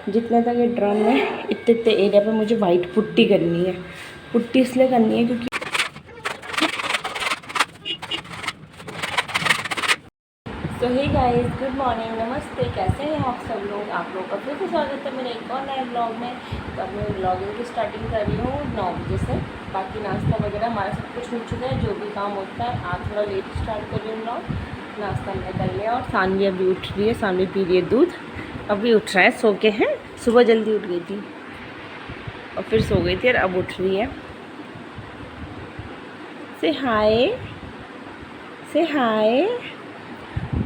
जितने तक ये ड्रम है इतने इतने एरिया पे मुझे वाइट पुट्टी करनी है। पुट्टी इसलिए करनी है क्योंकि सो हे गाइस, गुड मॉर्निंग, नमस्ते। कैसे हैं आप सब लोग? आप लोगों का फिर से स्वागत है मेरे एक और नए ब्लॉग में। तो अब मैं ब्लॉगिंग की स्टार्टिंग कर रही हूँ 9 बजे से। बाकी नाश्ता वगैरह हमारा सब कुछ हो चुका है, जो भी काम होता है। आज थोड़ा लेट स्टार्ट कर रही हूँ ब्लॉग। नाश्ता हमने कर लिया और सानवी अभी उठ रही है। सानवी पी रही है दूध, अभी उठ रहा है, सो के हैं। सुबह जल्दी उठ गई थी और फिर सो गई थी और अब उठ रही है। से हाय, से हाय।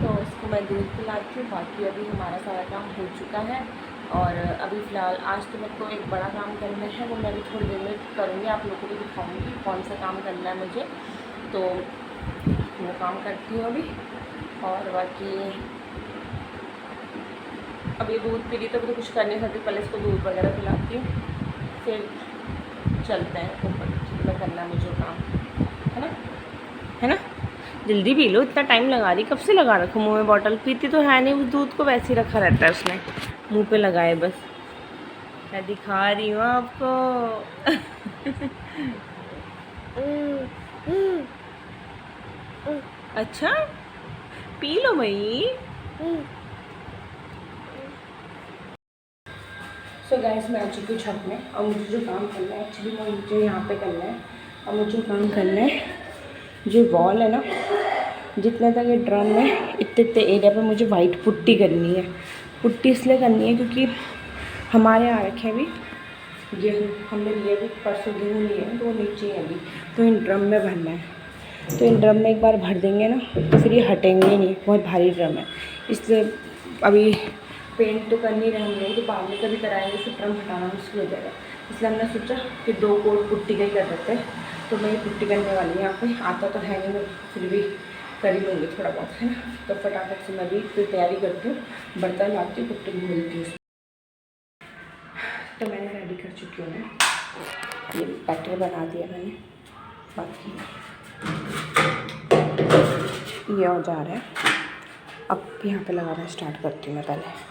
तो इसको मैं दूध पिलाती हूँ। बाकी अभी हमारा सारा काम हो चुका है और अभी फ़िलहाल आज तो मेरे को एक बड़ा काम करना है, वो मैं भी थोड़ी देर में करूँगी, आप लोगों को भी दिखाऊँगी कौन सा काम करना है मुझे। तो वो काम करती हूँ अभी। और बाकी अभी दूध पी रही तो कुछ कर नहीं सकती, पहले इसको दूध वगैरह पिलाती हूँ, फिर चलते हैं ऊपर में करना है मुझे काम, है ना, है ना। जल्दी पी लो, इतना टाइम लगा रही, कब से लगा रखो मुँह में बॉटल। पीती तो है नहीं, उस दूध को वैसे ही रखा रहता है उसने, मुंह पे लगाए बस। मैं दिखा रही हूँ आपको। अच्छा, पी लो भाई। सो गाइस, मैं आ चुकी हूँ छत में और मुझे जो काम करना है, एक्चुअली मुझे यहाँ पे करना है। और मुझे जो काम करना है, जो वॉल है ना, जितने तक ये ड्रम है इतने इतने एरिया पे मुझे वाइट पुट्टी करनी है। पुट्टी इसलिए करनी है क्योंकि हमारे यहाँ रखे अभी गेहूँ, हमने लिए अभी परसों गेहूँ लिए हैं, तो वो नीचे ही अभी, तो इन ड्रम में भरना है। तो इन ड्रम में एक बार भर देंगे ना तो फिर ये हटेंगे ही नहीं, बहुत भारी ड्रम है। इसलिए अभी पेंट तो कर नहीं रहे हम लोग, तो बाद में कभी कराएंगे, फिर ड्रम हटाना मुश्किल हो जाएगा। इसलिए हमने सोचा कि 2 कोट पुट्टी का ही कर देते हैं। तो मैं ये पुट्टी करने वाली हूँ यहाँ पे। आता तो है नहीं, मैं फिर भी कर ही लूँगी थोड़ा बहुत, है ना। तो फटाफट से मैं भी फिर तैयारी करती हूँ, बर्तन लाती हूँ, पुट्टी घूमती हूँ। तो मैंने रेडी कर चुकी हूँ, ये बैटर बना दिया मैंने। बाकी ये हो जा रहा है, अब यहाँ पे लगाना स्टार्ट करती हूँ मैं पहले।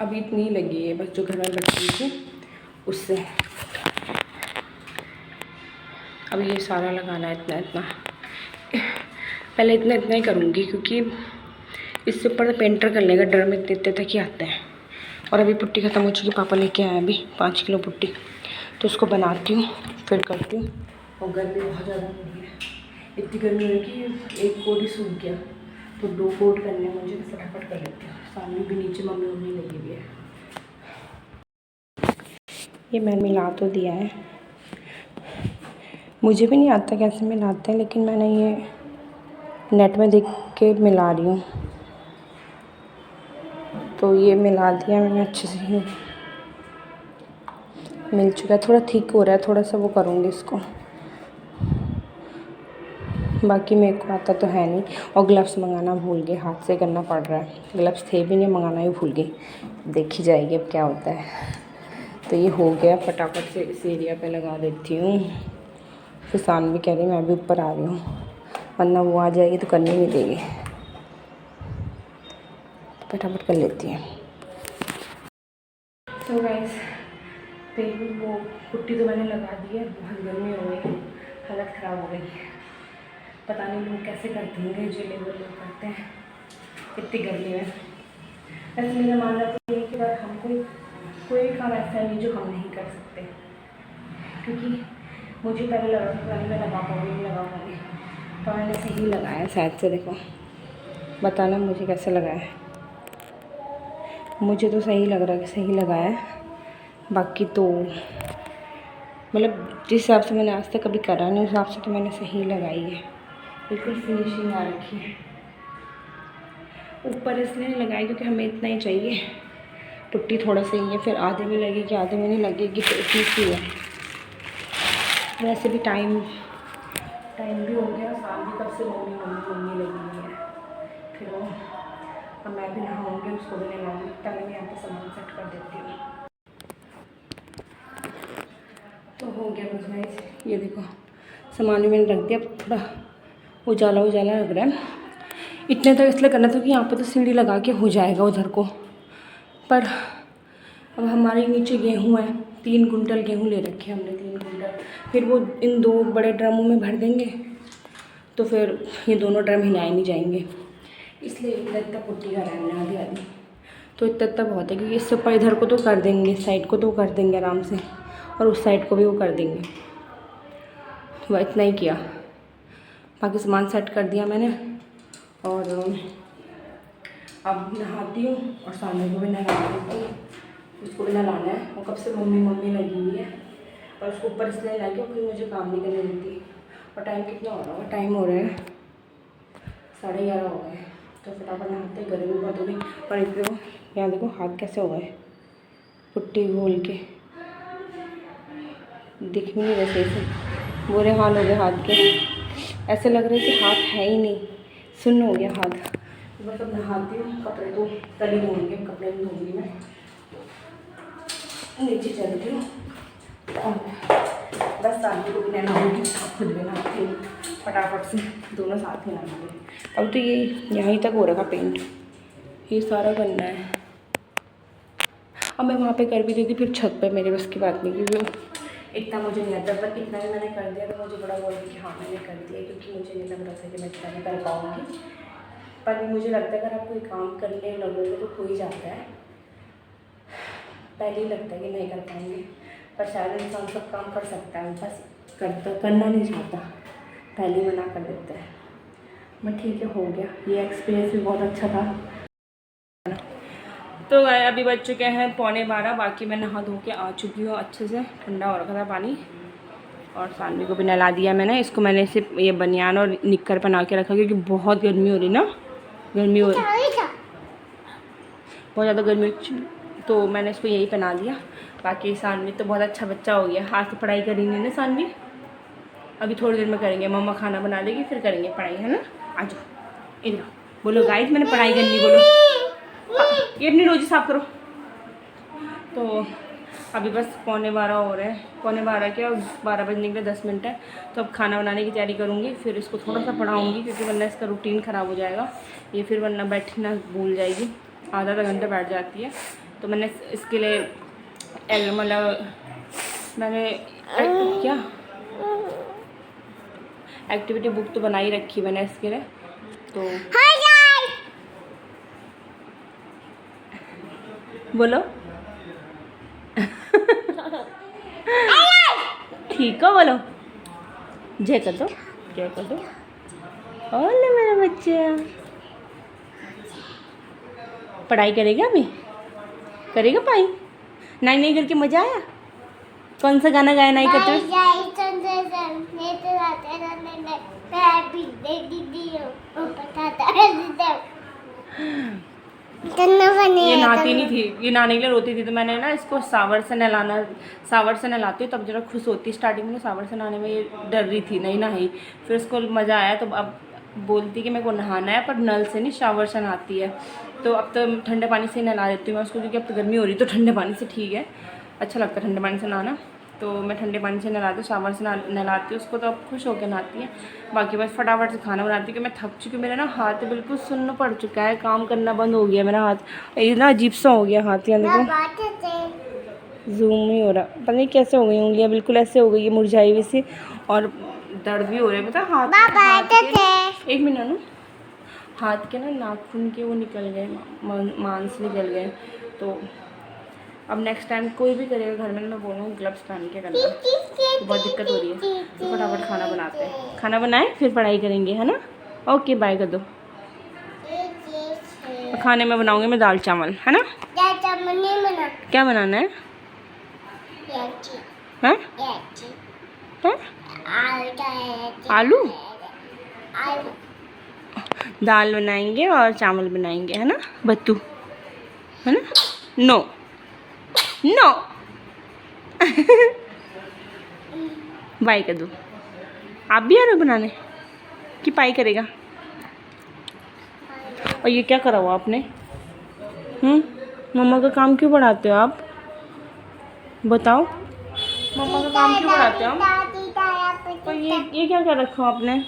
अभी इतनी ही लगी है बस, जो घर में बची थी उससे। अब ये सारा लगाना है इतना इतना, पहले इतना इतना ही करूँगी क्योंकि इससे ऊपर पेंटर कर लेगा, ड्रम इतने इतने तक ही आते हैं। और अभी पुट्टी ख़त्म हो चुकी, पापा लेके आए अभी 5 किलो पुट्टी, तो उसको बनाती हूँ फिर करती हूँ। और गर्मी बहुत ज़्यादा हो रही है, इतनी गर्मी हो रही कि एक कोट ही सूख गया, तो 2 कोट करने मुझे, फटाफट कर लेती हूँ। सामने भी नीचे मम्मी लगी हुई है। ये मैंने मिला तो दिया है, मुझे भी नहीं आता कैसे मिलाते हैं, लेकिन मैंने ये नेट में देख के मिला रही हूँ। तो ये मिला दिया मैंने अच्छे से, मिल चुका है। थोड़ा थिक हो रहा है, थोड़ा सा वो करूँगी इसको, बाकी मेरे को आता तो है नहीं। और ग्लव्स मंगाना भूल गए, हाथ से करना पड़ रहा है। ग्लव्स थे भी नहीं, मंगाना ही भूल गई। देखी जाएगी अब क्या होता है। तो ये हो गया, फटाफट से इस एरिया पे लगा देती हूँ। फिर सानवी कह रही मैं भी ऊपर आ रही हूँ, वरना वो आ जाएगी तो करने नहीं देगी। फटाफट कर लेती है। तो गाइस फिर वो पुट्टी तो मैंने लगा दी है, बहुत गर्मी हो गई, हालत ख़राब हो गई है। पता नहीं लोग कैसे करते होंगे जो लेबर लोग करते हैं इतनी गर्मी में। ऐसे मेरा मानना तो ये कि बस हमको कोई काम ऐसा नहीं जो हम नहीं कर सकते, क्योंकि मुझे पहले लगा था पहले मैं लगा पाऊँगी नहीं लगा पाऊँगी, तो मैंने सही लगाया शायद से। देखो बताना मुझे कैसे लगा है। मुझे तो सही लग रहा है कि सही लगाया है, बाकी तो मतलब जिस हिसाब से मैंने आज तक कभी करा नहीं उस हिसाब से तो मैंने सही लगाई है, बिल्कुल फिनिशिंग आ रखी है। ऊपर इसलिए नहीं लगाई क्योंकि हमें इतना ही चाहिए, टुट्टी थोड़ा सा ही है, फिर आधे में लगेगी आधे में नहीं लगेगी, तो इतनी सी है। वैसे भी टाइम भी हो गया, शाम भी कब से मम्मी मम्मी मम्मी लगी हुई है। फिर वो अब मैं भी नहाऊँगी, उसको भी नहलाऊँगी, पहले मैं यहाँ पे सामान सेट कर देती हूँ। तो हो गया बस गाइस, ये देखो सामान भी मैंने रख दिया। थोड़ा उजाला उजाला लग रहा है, इतने तक इसलिए करना था कि यहाँ पे तो सीढ़ी लगा के हो जाएगा उधर को, पर अब हमारे नीचे गेहूँ है, 3 कुंटल गेहूँ ले रखे हैं हमने, 3 कुंटल। फिर वो इन 2 बड़े ड्रमों में भर देंगे, तो फिर ये दोनों ड्रम हिलाए नहीं जाएंगे, इसलिए इतना पुट्टी का रहना आधी आधी, तो इतना बहुत है। क्योंकि इससे ऊपर इधर को तो कर देंगे, इस साइड को तो कर देंगे आराम से, और उस साइड को भी वो कर देंगे। वह इतना ही किया, बाकी सामान सेट कर दिया मैंने। और अब नहाती हूँ और सामने को भी नहला देती हूँ, उसको भी नहलाना है। वो कब से मम्मी मम्मी लगी हुई है, और उसको ऊपर इसलिए ला के क्योंकि मुझे काम नहीं करने देती। और टाइम कितना हो रहा है, टाइम हो रहा है 11:30 हो गए, तो फटाफट नहाते, गर्मी बहुत हो गई। और एक देखो यहाँ देखो हाथ कैसे हो गए, पुट्टी घोल के दिख भी नहीं रहे सही से, बुरे हाल हो गए हाथ के, ऐसे लग रहा है कि हाथ है ही नहीं, सुन्न हो गया हाथ। बस अब नहाती हूँ, कपड़े तो कल ही धोएंगे, कपड़े नहीं धोऊंगी मैं, नीचे चलती हूँ और बस शादी को भी नहलाऊंगी, खुद भी नहाती हूँ फटाफट से, दोनों साथ ही नहाएंगे। अब तो ये यहीं तक हो रखा पेंट, ये सारा करना है। अब मैं वहाँ पे कर भी देती, फिर छत पे मेरे बस की बात नहीं, क्योंकि इतना मुझे नहीं आता, पर इतना भी मैंने कर दिया तो मुझे बड़ा बोल कि हाँ मैंने कर दिया, क्योंकि मुझे नहीं लग रहा था कि मैं इतना नहीं कर पाऊँगी। पर मुझे लगता है अगर आप कोई काम करने लगोगे तो हो ही जाता है, पहले ही लगता है कि नहीं कर पाएंगे, पर शायद इंसान सब काम कर सकता है, बस करना नहीं चाहता, पहले ही मना कर देता है। बट ठीक है, हो गया, ये एक्सपीरियंस भी बहुत अच्छा था। तो अभी बज चुके हैं 11:15, बाकी मैं नहा धो के आ चुकी हूँ अच्छे से, ठंडा हो रखा था पानी। और सानवी को भी नहला दिया मैंने, इसको मैंने सिर्फ ये बनियान और निक्कर पहना के रखा, क्योंकि बहुत गर्मी हो रही ना, गर्मी हो रही बहुत ज़्यादा गर्मी, तो मैंने इसको यही पहना दिया। बाकी सानवी तो बहुत अच्छा बच्चा हो गया, आज तो पढ़ाई करी नहीं ना सानवी, अभी थोड़ी देर में करेंगे, मम्मा खाना बना लेगी फिर करेंगे पढ़ाई, है ना। आ जाओ इधर बोलो गाइस, मैंने पढ़ाई करनी, बोलो ये अपनी रोजी साफ करो। तो अभी बस 11:15 हो रहे हैं, 11:15 क्या 12 बजने के 10 मिनट है। तो अब खाना बनाने की तैयारी करूँगी, फिर इसको थोड़ा सा पढ़ाऊँगी, क्योंकि वरना इसका रूटीन ख़राब हो जाएगा, ये फिर वरना बैठना भूल जाएगी, आधा घंटा बैठ जाती है। तो मैंने इसके लिए मतलब मैंने क्या एक्टिविटी बुक तो बना ही रखी मैंने इसके लिए। तो बोलो ठीक हो, बोलो जय कर दो, जय कर दो। ओले मेरा बच्चा पढ़ाई करेगा, अभी करेगा पढ़ाई, नहीं करके मज़ा आया। कौन सा गाना गाया नहीं करते? ये नहाती नहीं थी, ये नहाने के लिए रोती थी, तो मैंने ना इसको सावर से नहलाती हूँ तब जरा खुश होती। स्टार्टिंग में सावर से नहाने में ये डर रही थी, नहीं नहाई, फिर उसको मज़ा आया, तो अब बोलती कि मेरे को नहाना है, पर नल से नहीं शावर से नहाती है। तो अब तो ठंडे पानी से ही नहला देती हूँ मैं उसको, क्योंकि अब तो गर्मी हो रही तो ठंडे पानी से ठीक है, अच्छा लगता है ठंडे पानी से नहाना। तो मैं ठंडे पानी से नहलाती हूँ, शावर से नहलाती हूँ उसको, तो अब खुश होकर नहाती है। बाकी बस फटाफट से खाना बनाती हूँ, कि मैं थक चुकी हूँ, मेरा ना हाथ बिल्कुल सुन्न पड़ चुका है, काम करना बंद हो गया मेरा हाथ, इतना अजीब सा हो गया हाथ। यहाँ देखो जूम ही हो रहा, पता नहीं कैसे हो गई उंगलियां, बिल्कुल ऐसे हो गई है मुरझाई हुई सी, और दर्द भी हो रहे हैं, पता हाथ के, एक मिनट ना, हाथ के ना नाखून के वो निकल गए, मांस निकल गए। तो अब नेक्स्ट टाइम कोई भी करेगा घर में, मैं बोलूँगी ग्लव्स पहन के करना, तो बहुत दिक्कत हो रही है। तो फटाफट खाना बनाते हैं, खाना बनाएं फिर पढ़ाई करेंगे, है ना। ओके बाय कर दो। खाने में बनाऊंगी मैं दाल चावल, है ना। क्या बनाना है? हाँ? हाँ? आलू दाल बनाएंगे और चावल बनाएंगे, है ना बत्तू, है ना। नो नो बाय कर दो। आप भी आ रहे हो बनाने कि पाई करेगा? और ये क्या करा हुआ आपने? मम्मा का काम क्यों बढ़ाते हो आप? बताओ, मम्मा का काम क्यों बढ़ाते हो आप? और ये क्या कर रखा हो आपने?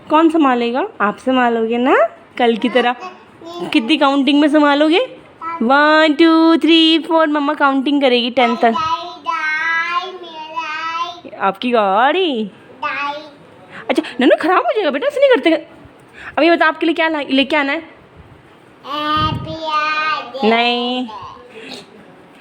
कौन संभालेगा? आप संभालोगे ना कल की तरह? कितनी काउंटिंग में संभालोगे? 1 2 3 4, मम्मा काउंटिंग करेगी 10 तक। आपकी गाड़ी अच्छा नन्नू खराब हो जाएगा बेटा, ऐसे नहीं करते। अभी बता आपके लिए क्या लेके आना है? नहीं,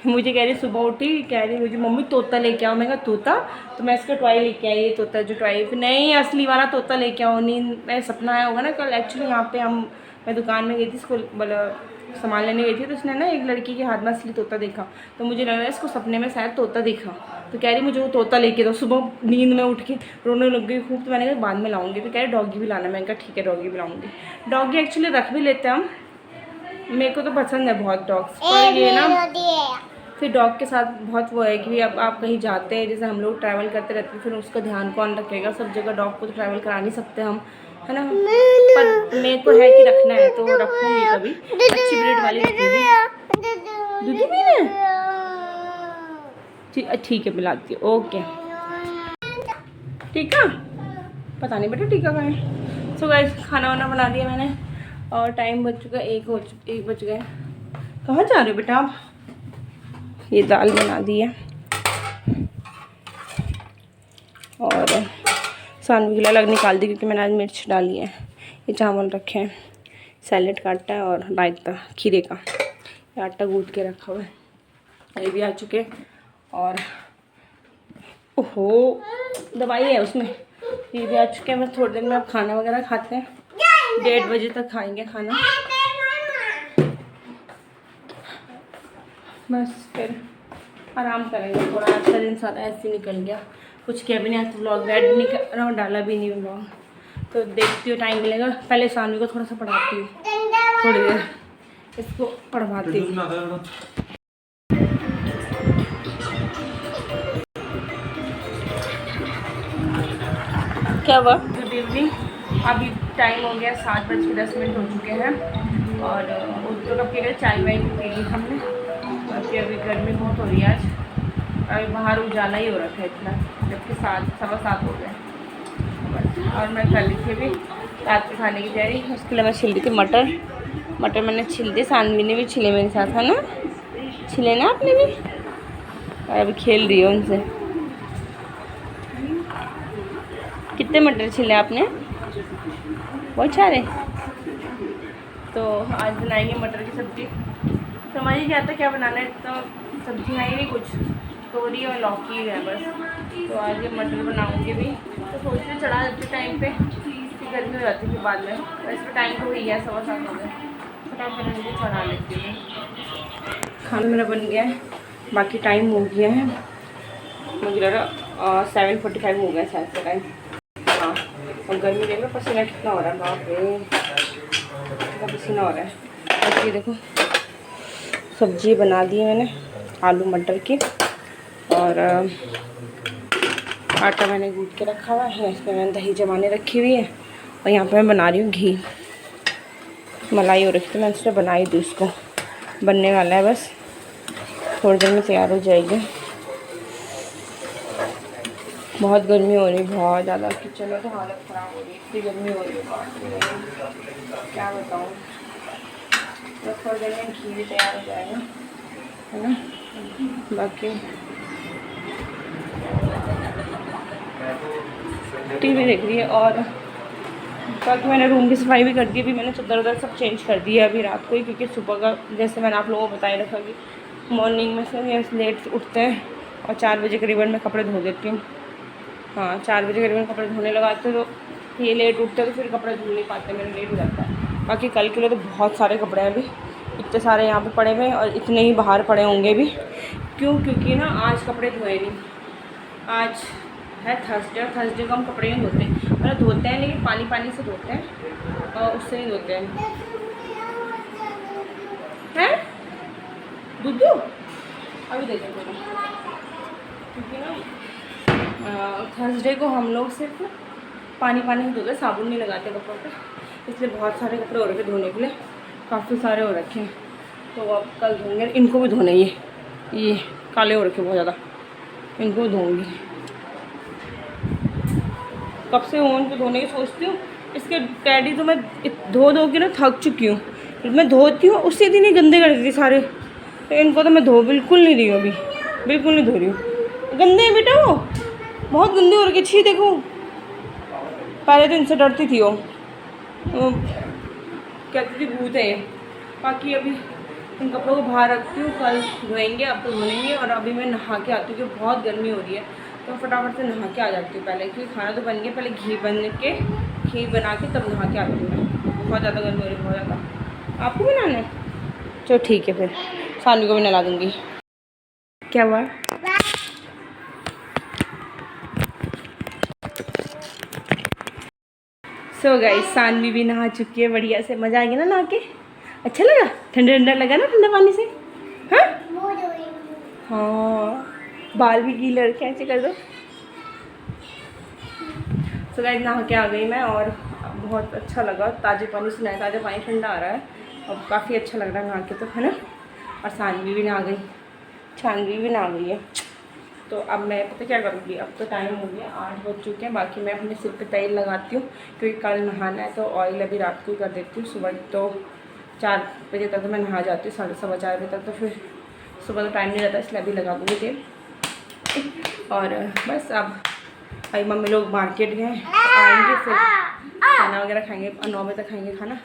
मुझे कह रही सुबह उठी, कह रही मुझे मम्मी तोता लेके आओ। मैं कहा तोता? तो मैं इसका टॉय लेके आई, ये तोता जो टॉय, नहीं असली वाला तोता लेके आओ। नींद में सपना आया होगा ना कल। एक्चुअली यहाँ पे मैं दुकान में गई थी, इसको मतलब सामान लेने गई थी, तो उसने ना एक लड़की के हाथ में असली तोता देखा, तो मुझे लगा इसको सपने में शायद तोता देखा, तो कह रही मुझे वो तोता लेके दो। सुबह नींद में उठ के रोने लग गई खूब, तो मैंने कहा बाद में लाऊंगी। तो कह रही डॉगी भी लाना। मैंने कहा ठीक है डॉगी भी लाऊंगी। डॉगी एक्चुअली रख भी लेते हैं हम, मेरे को तो पसंद है बहुत डॉग्स, पर ये ना फिर डॉग के साथ बहुत वो है कि अब आप कहीं जाते हैं, जैसे हम लोग ट्रैवल करते रहते हैं, फिर उसका ध्यान कौन रखेगा? सब जगह डॉग को तो ट्रैवल करा नहीं सकते हम, है ना। पर मेरे को है कि रखना है तो रखूँगी, कभी अच्छी ब्रीड वाली रखूँगी। दूध पीना है? ठीक है पिलाती हूँ। ओके टीका पता नहीं बेटा टीका कहाँ है। सो गाइस खाना वाना बना दिया मैंने, और टाइम बज चुका है 1 बज गए। कहाँ जा रहे हो बेटा आप? ये दाल बना दी है, और सानवी के लिए अलग निकाल दी क्योंकि मैंने आज मिर्च डाली है। ये चावल रखे हैं, सैलेड काटा है, और रायता खीरे का, ये आटा गूंथ के रखा हुआ है। ये भी आ चुके, और ओहो दवाई है उसमें, ये भी आ चुके हैं। बस थोड़ी देर में अब खाना वगैरह खाते हैं, 1:30 बजे तक खाएंगे खाना, बस फिर आराम करेंगे थोड़ा। आज का दिन सारा ऐसे निकल गया, कुछ किया भी नहीं आज, व्लॉग ऐड नहीं कर रहा हूँ, डाला भी नहीं व्लॉग। तो देखती हूँ टाइम मिलेगा, पहले सानवी को थोड़ा सा पढ़ाती हूँ, थोड़ी देर इसको पढ़वाती हूँ। क्या हुआ? Good evening. अभी टाइम हो गया 7:10 हो चुके हैं, और तो कब के चाय वाय पी ली हमने, बाकी अभी गर्मी बहुत हो रही है आज, अभी बाहर उजाला ही हो रखा है इतना, जबकि 7:15 हो गए। और मैं कर ली थी अभी रात के खाने की तैयारी, उसके लिए मैं छिल रही थी मटर मैंने छिल दी, सानवी ने भी छिले मेरे साथ, है ना, छिले ना आपने भी, और अभी खेल रही हो उनसे। कितने मटर छिले आपने? बहुत सारे। तो आज बनाएंगे मटर की सब्ज़ी, समझ ही आता क्या बनाना है, तो सब्जी है ही नहीं कुछ, तोरी और लौकी है बस। तो आज ये मटर बनाऊंगी भी, तो सोचते चढ़ा देते टाइम पे, फिर गर्मी हो जाती थी बाद में। वैसे टाइम तो हुई है 7:15 हो गए, फटाफट मुझे चढ़ा लेती हूँ। खाना मेरा बन गया है, बाकी टाइम हो गया है, मुझे लगा 7:45 हो गया शायद से टाइम। हाँ, और गर्मी देख लो पसीना कितना हो रहा है, बाप रे कितना पसीना हो रहा है। और ये देखो सब्जी बना दी है मैंने आलू मटर की, और आटा मैंने गूंथ के रखा हुआ है, इस पर मैंने दही जमाने रखी हुई है, और यहाँ पे मैं बना रही हूँ घी, मलाई हो रखी थी, मैं इससे बना ही दूँ, इसको बनने वाला है बस, थोड़ी देर में तैयार हो जाएगी। बहुत गर्मी हो रही है, बहुत ज़्यादा, किचन में तो हालत ख़राब हो रही है, इतनी गर्मी हो रही है, क्या बताऊँ। बस थोड़ी देर में घी भी तैयार हो जाएगा, है ना। बाकी टीवी देख रही है। और बाकी मैंने रूम की सफाई भी कर दी। अभी मैंने चद्दर उधर सब चेंज कर दिया अभी रात को ही, क्योंकि सुबह का जैसे मैंने आप लोगों को बताया रखा कि मॉर्निंग में से लेट उठते हैं और 4 बजे करीबन मैं कपड़े धो देती हूँ। हाँ 4 बजे करीबन कपड़े धोने लगाते तो ये लेट उठते हैं तो फिर कपड़े धुल नहीं पाते, मेरे लेट हो जाता है। बाकी कल के लिए तो बहुत सारे कपड़े हैं, अभी इतने सारे यहाँ पे पड़े हुए हैं और इतने ही बाहर पड़े होंगे भी। क्योंकि ना आज कपड़े धोए नहीं, आज है थर्सडे और थर्सडे को हम कपड़े नहीं धोते, मतलब धोते हैं लेकिन पानी से धोते हैं और उससे नहीं धोते हैं। दूध अभी देखें क्योंकि ना थर्सडे को हम लोग सिर्फ पानी से धोते, साबुन नहीं लगाते कपड़ों पे, इसलिए बहुत सारे कपड़े हो रखे धोने के लिए, काफ़ी सारे हो रखे हैं। तो अब कल धोंगे, इनको भी धोने, ये काले हो रखे बहुत ज़्यादा, इनको धोऊंगी। कब से ओवन को धोने की सोचती हूँ, इसके टैडी तो मैं धो के ना थक चुकी हूँ। मैं धोती हूँ उसी दिन ही गंदे कर देती सारे, तो इनको तो मैं बिल्कुल नहीं रही हूँ, अभी बिल्कुल नहीं धो रही हूँ। गंदे हैं बेटा, वो बहुत गंदे हो रखे, छी देखो। पहले तो इनसे डरती थी वो कहती थी भूत है। बाकी अभी इन कपड़ों को बाहर रखती हूँ, कल धोएंगे, अब तो धोएंगे। और अभी मैं नहा के आती हूँ क्योंकि बहुत गर्मी हो रही है, तो फटाफट से नहा के आ जाती हूँ पहले, क्योंकि खाना तो बन गया, पहले घी बना के तब नहा के आती हूँ मैं। बहुत ज़्यादा गर्मी हो रही है, बहुत ज़्यादा। आपको भी नहाना है? चलो ठीक है, फिर सानवी को भी नहला दूँगी। क्या हुआ? सो गाइस, सानवी भी नहा चुकी है बढ़िया से। मज़ा आ गया ना नहा के? अच्छा लगा? ठंडा ठंडा लगा ना ठंडा पानी से? हाँ बाल भी गीले रखे, ऐसे कर दो। सो गाइस, नहा के आ गई मैं और बहुत अच्छा लगा, ताज़े पानी से नहाया, ताज़ा पानी ठंडा आ रहा है और काफ़ी अच्छा लग रहा है नहा के, तो है ना। और सानवी भी नहा गई, छानवी भी नहा गई है। तो अब मैं पता क्या करूँगी, अब तो टाइम हो गया, 8 बज चुके हैं। बाकी मैं अपने सिर पे तेल लगाती हूँ क्योंकि कल नहाना है, तो ऑयल अभी रात को ही कर देती हूँ। सुबह तो 4 बजे तक तो मैं नहा जाती हूँ, 4:15 बजे तक, तो फिर सुबह तो टाइम नहीं रहता, इसलिए अभी लगा दूँगी तेल। और बस अब भाई मम्मी लोग मार्केट गए, आएंगे फिर खाना वगैरह खाएंगे, 9 बजे तक खाएंगे खाना।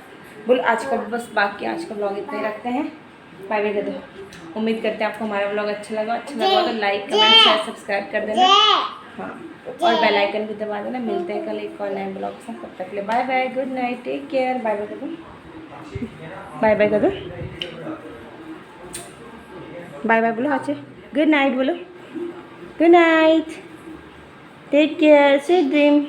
बोल आज का बस, बाकी आज का ब्लॉग इतना ही रखते हैं। बाय बाय कर दो। उम्मीद करते हैं आपको हमारा ब्लॉग अच्छा लगा तो लाइक कमेंट शेयर सब्सक्राइब कर देना। हाँ, और बेल आइकन भी दबा देना। मिलते हैं कल एक और नए ब्लॉग से, तब तक के लिए bye bye, good night, take care. Bye bye कर दो, बाय बाय कर दो, बाय बाय बोलो, अच्छे गुड नाइट बोलो, good night, take care, sweet dream.